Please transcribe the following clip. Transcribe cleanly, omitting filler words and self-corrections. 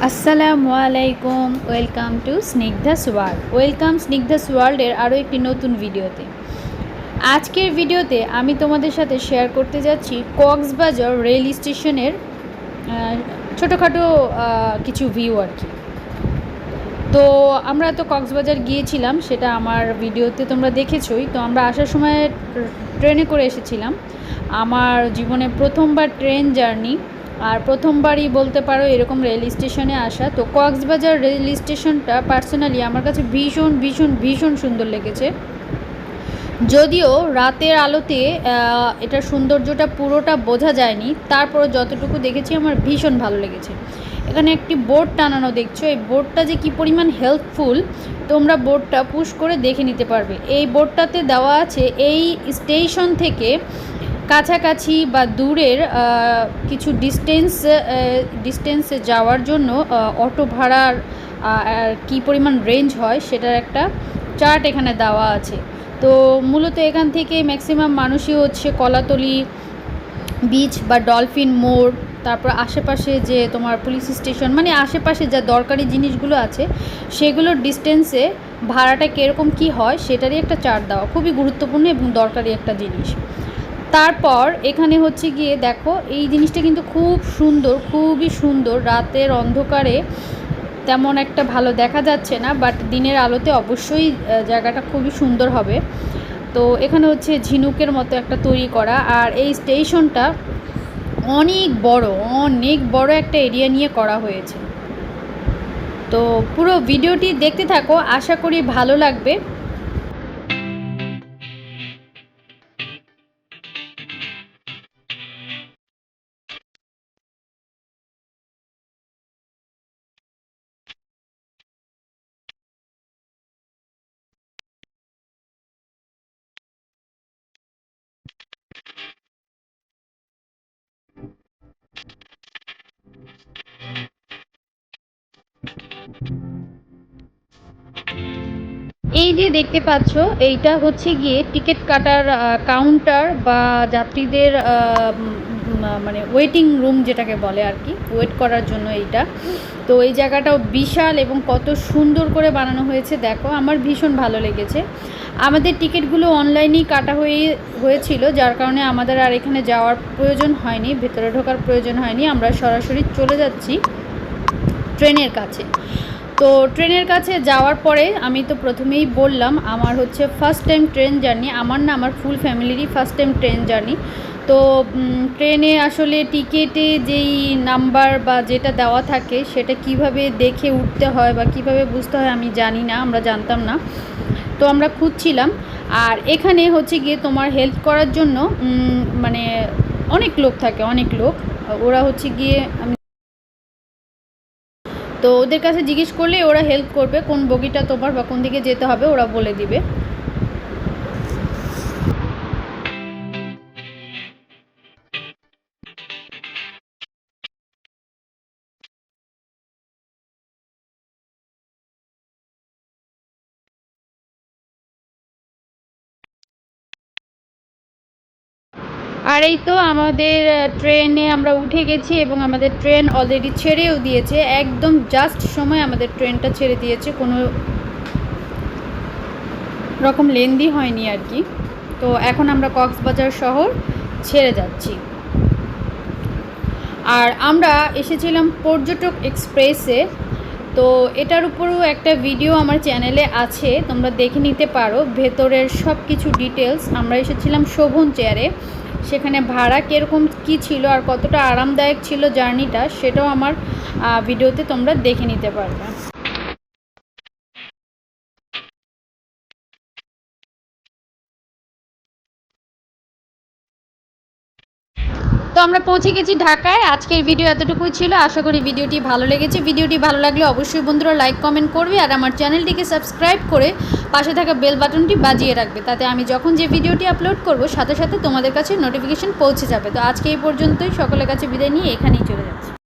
আসসালামু আলাইকুম, welcome to Snigdha's world. Welcome Snigdha's ওয়ার্ল্ডের আরও একটি নতুন ভিডিওতে। আজকের ভিডিওতে আমি তোমাদের সাথে শেয়ার করতে যাচ্ছি কক্সবাজার রেল স্টেশনের ছোটোখাটো কিছু ভিউ আর কি। তো আমরা তো কক্সবাজার গিয়েছিলাম, সেটা আমার ভিডিওতে তোমরা দেখেছোই। তো আমরা আসার সময় ট্রেনে করে এসেছিলাম। আমার জীবনে প্রথমবার ট্রেন জার্নি, আর প্রথমবারই বলতে পারো এরকম রেল স্টেশনে আসা। তো কক্সবাজার রেল স্টেশনটা পার্সোনালি আমার কাছে ভীষণ ভীষণ ভীষণ সুন্দর লেগেছে। যদিও রাতের আলোতে এটার সৌন্দর্যটা পুরোটা বোঝা যায়নি, তারপর যতটুকু দেখেছি আমার ভীষণ ভালো লেগেছে। এখানে একটি বোর্ড টানানো দেখছো, এই বোর্ডটা যে কী পরিমাণ হেল্পফুল তোমরা বোর্ডটা পুশ করে দেখে নিতে পারবে। এই বোর্ডটাতে দেওয়া আছে এই স্টেশন থেকে কাছাকাছি বা দূরের কিছু ডিস্টেন্সে যাওয়ার জন্য অটো ভাড়ার কী পরিমাণ রেঞ্জ হয় সেটার একটা চার্ট এখানে দেওয়া আছে। তো মূলত এখান থেকে ম্যাক্সিমাম মানুষই হচ্ছে কলাতলি বিচ বা ডলফিন মোড়, তারপর আশেপাশে যে তোমার পুলিশ স্টেশন, মানে আশেপাশে যা দরকারি জিনিসগুলো আছে সেগুলোর ডিস্টেন্সে ভাড়াটা কীরকম কী হয় সেটারই একটা চার্ট দেওয়া, খুবই গুরুত্বপূর্ণ এবং দরকারি একটা জিনিস। তারপর এখানে হচ্ছে গিয়ে দেখো, এই জিনিসটা কিন্তু খুব সুন্দর, খুবই সুন্দর। রাতের অন্ধকারে তেমন একটা ভালো দেখা যাচ্ছে না, বাট দিনের আলোতে অবশ্যই জায়গাটা খুবই সুন্দর হবে। তো এখানে হচ্ছে ঝিনুকের মতো একটা তৈরি করা, আর এই স্টেশনটা অনেক বড় একটা এরিয়া নিয়ে করা হয়েছে। তো পুরো ভিডিওটি দেখতে থাকো, আশা করি ভালো লাগবে। এই যে দেখতে পাচ্ছ, এইটা হচ্ছে গিয়ে টিকিট কাটার কাউন্টার বা যাত্রীদের মানে ওয়েটিং রুম যেটাকে বলে আর কি, ওয়েট করার জন্য এইটা। তো এই জায়গাটাও বিশাল এবং কত সুন্দর করে বানানো হয়েছে দেখো, আমার ভীষণ ভালো লেগেছে। আমাদের টিকিটগুলো অনলাইনেই কাটা হয়েছিল, যার কারণে আমাদের আর এখানে যাওয়ার প্রয়োজন হয়নি, ভেতরে ঢোকার প্রয়োজন হয়নি। আমরা সরাসরি চলে যাচ্ছি ট্রেনের কাছে। তো ট্রেনের কাছে যাওয়ার পরে আমি তো প্রথমেই বললাম আমার হচ্ছে ফার্স্ট টাইম ট্রেন জার্নি, আমার না, আমার ফুল ফ্যামিলিরই ফার্স্ট টাইম ট্রেন জার্নি। তো ট্রেনে আসলে টিকিটে যেই নাম্বার বা যেটা দেওয়া থাকে সেটা কিভাবে দেখে উঠতে হয় বা কিভাবে বুঝতে হয় আমি জানি না, আমরা জানতাম না। তো আমরা খুঁজছিলাম, আর এখানে হচ্ছে গিয়ে তোমার হেল্প করার জন্য মানে অনেক লোক থাকে, অনেক লোক। ওরা হচ্ছে গিয়ে, তো ওদের কাছে জিজ্ঞেস করলে ওরা হেল্প করবে, কোন বগিটা তোমার বা কোন দিকে যেতে হবে ওরা বলে দিবে। আর এই তো আমাদের ট্রেনে আমরা উঠে গেছি এবং আমাদের ট্রেন অলরেডি ছেড়েও দিয়েছে, একদম জাস্ট সময় আমাদের ট্রেনটা ছেড়ে দিয়েছে, কোনো রকম লেন্দি হয়নি আর কি। তো এখন আমরা কক্সবাজার শহর ছেড়ে যাচ্ছি। আর আমরা এসেছিলাম পর্যটক এক্সপ্রেসে। তো এটার উপরও একটা ভিডিও আমার চ্যানেলে আছে, তোমরা দেখে নিতে পারো ভেতরের সব কিছু ডিটেলস। আমরা এসেছিলাম শোভন চেয়ারে, সেখানে ভাড়া কীরকম কী ছিল আর কতটা আরামদায়ক ছিল জার্নিটা, সেটাও আমার ভিডিওতে তোমরা দেখে নিতে পারবে। তো আমরা পৌঁছে গেছি ঢাকায়। আজকের ভিডিও এতটুকুই ছিল, আশা করি ভিডিওটি ভালো লেগেছে। ভিডিওটি ভালো লাগলে অবশ্যই বন্ধুরা লাইক কমেন্ট করবে, আর আমার চ্যানেলটিকে সাবস্ক্রাইব করে পাশে থাকা বেল বাটনটি বাজিয়ে রাখবে, তাতে আমি যখন যে ভিডিওটি আপলোড করব সাথে সাথে তোমাদের কাছে নোটিফিকেশন পৌঁছে যাবে। তো আজকে এই পর্যন্তই, সকলের কাছে বিদায় নিয়ে এখানেই চলে যাচ্ছি।